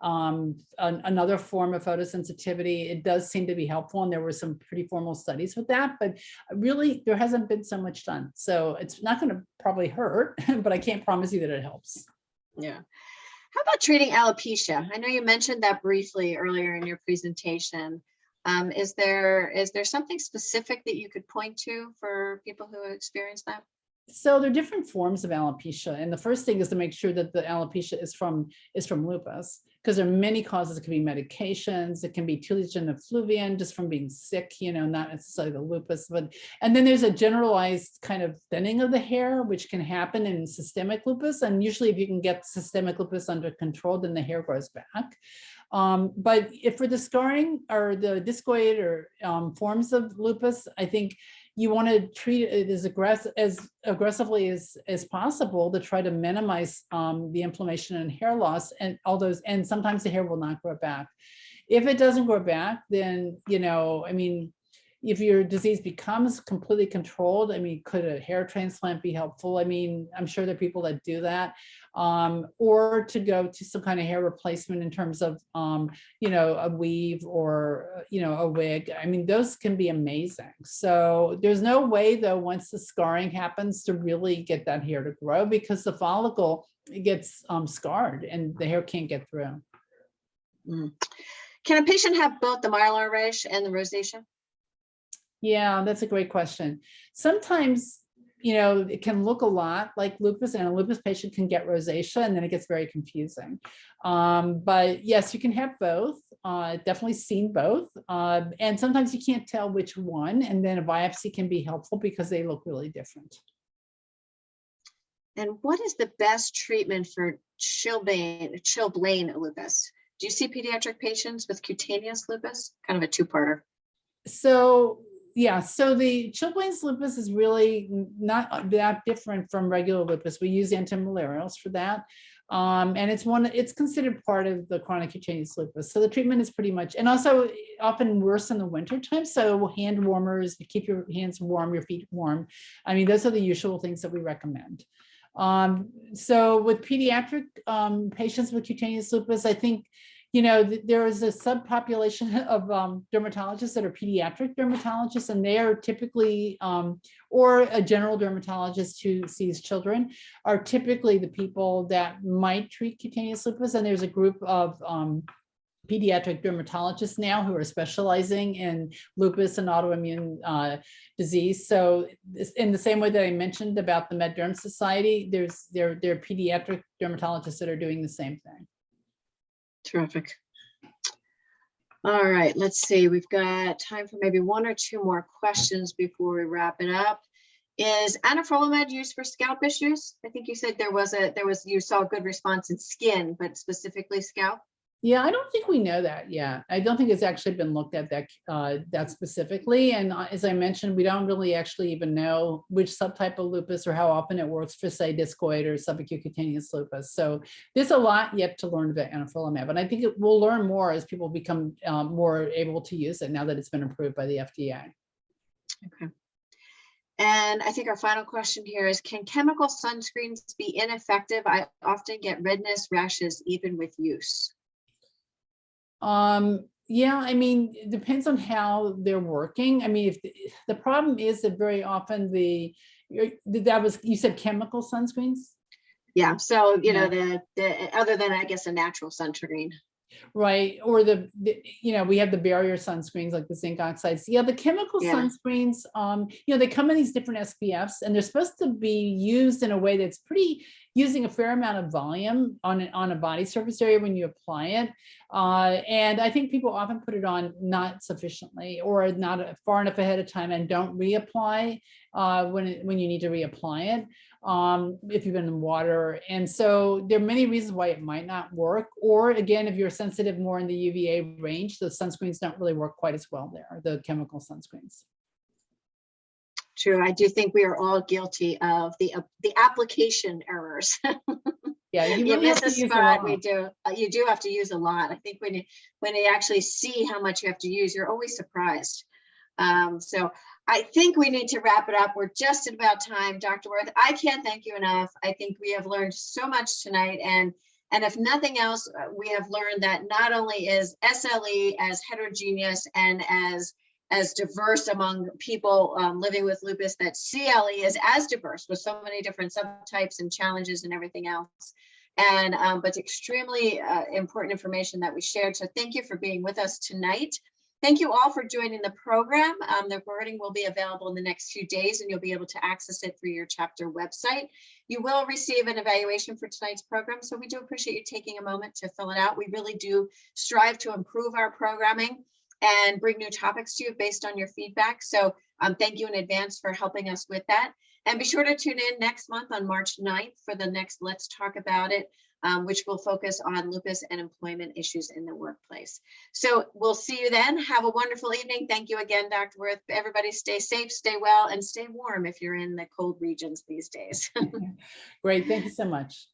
another form of photosensitivity, it does seem to be helpful, and there were some pretty formal studies with that, but really there hasn't been so much done. So it's not going to probably hurt, but I can't promise you that it helps. Yeah. How about treating alopecia? I know you mentioned that briefly earlier in your presentation. Is there something specific that you could point to for people who experience that? So there are different forms of alopecia, and the first thing is to make sure that the alopecia is from lupus, because there are many causes. It can be medications, it can be telogen effluvium just from being sick, you know, not necessarily the lupus, and then there's a generalized kind of thinning of the hair, which can happen in systemic lupus, and usually if you can get systemic lupus under control, then the hair grows back. But if for the scarring or the discoid or forms of lupus, I think you want to treat it as aggressively as possible to try to minimize the inflammation and hair loss and all those. And sometimes the hair will not grow back. If it doesn't grow back, then, you know, I mean, if your disease becomes completely controlled, I mean, could a hair transplant be helpful? I mean, I'm sure there are people that do that, or to go to some kind of hair replacement in terms of, you know, a weave or, you know, a wig. I mean, those can be amazing. So there's no way though, once the scarring happens, to really get that hair to grow, because the follicle gets scarred and the hair can't get through. Can a patient have both the myelin rash and the rosacea? Yeah, that's a great question. Sometimes, you know, it can look a lot like lupus, and a lupus patient can get rosacea, and then it gets very confusing. But yes, you can have both. Definitely seen both. And sometimes you can't tell which one, and then a biopsy can be helpful because they look really different. And what is the best treatment for chilblain lupus? Do you see pediatric patients with cutaneous lupus? Kind of a two-parter. So yeah, so the chilblain's lupus is really not that different from regular lupus. We use antimalarials for that. And it's considered part of the chronic cutaneous lupus. So the treatment is pretty much, and also often worse in the winter time. So hand warmers, keep your hands warm, your feet warm. I mean, those are the usual things that we recommend. So with pediatric patients with cutaneous lupus, I think, you know, there is a subpopulation of dermatologists that are pediatric dermatologists, and they are typically, or a general dermatologist who sees children, are typically the people that might treat cutaneous lupus. And there's a group of pediatric dermatologists now who are specializing in lupus and autoimmune disease. So in the same way that I mentioned about the Med Derm Society, there are pediatric dermatologists that are doing the same thing. Terrific. All right, let's see. We've got time for maybe one or two more questions before we wrap it up. Is anaprolimab used for scalp issues? I think you said you saw a good response in skin, but specifically scalp. Yeah, I don't think we know that yet. I don't think it's actually been looked at that specifically. And as I mentioned, we don't really actually even know which subtype of lupus or how often it works for, say, discoid or subacute cutaneous lupus. So there's a lot yet to learn about anaprolimab. And I think we'll learn more as people become more able to use it now that it's been approved by the FDA. Okay. And I think our final question here is, can chemical sunscreens be ineffective? I often get redness, rashes, even with use. Yeah, I mean, it depends on how they're working. I mean, if the problem is that very often you said chemical sunscreens? Yeah, so you know, the other than, I guess, a natural sunscreen. Right. Or we have the barrier sunscreens like the zinc oxides. Yeah, the chemical Yeah. sunscreens, they come in these different SPFs and they're supposed to be used in a way that's using a fair amount of volume on a body surface area when you apply it. And I think people often put it on not sufficiently or not far enough ahead of time and don't reapply when you need to reapply it. If you've been in water. And so there are many reasons why it might not work. Or again, if you're sensitive more in the UVA range, the sunscreens don't really work quite as well there, the chemical sunscreens. True. I do think we are all guilty of the application errors. Yeah, you You really miss have a to use a spot, lot. we do. You do have to use a lot. I think when you actually see how much you have to use, you're always surprised. So I think we need to wrap it up. We're just at about time, Dr. Werth. I can't thank you enough. I think we have learned so much tonight. And if nothing else, we have learned that not only is SLE as heterogeneous and as diverse among people living with lupus, that CLE is as diverse with so many different subtypes and challenges and everything else. And but extremely important information that we shared. So thank you for being with us tonight. Thank you all for joining the program. The recording will be available in the next few days and you'll be able to access it through your chapter website. You will receive an evaluation for tonight's program, so we do appreciate you taking a moment to fill it out. We really do strive to improve our programming and bring new topics to you based on your feedback. So thank you in advance for helping us with that. And be sure to tune in next month on March 9th for the next Let's Talk About It, which will focus on lupus and employment issues in the workplace. So we'll see you then. Have a wonderful evening. Thank you again, Dr. Werth. Everybody stay safe, stay well, and stay warm if you're in the cold regions these days. Great. Thank you so much.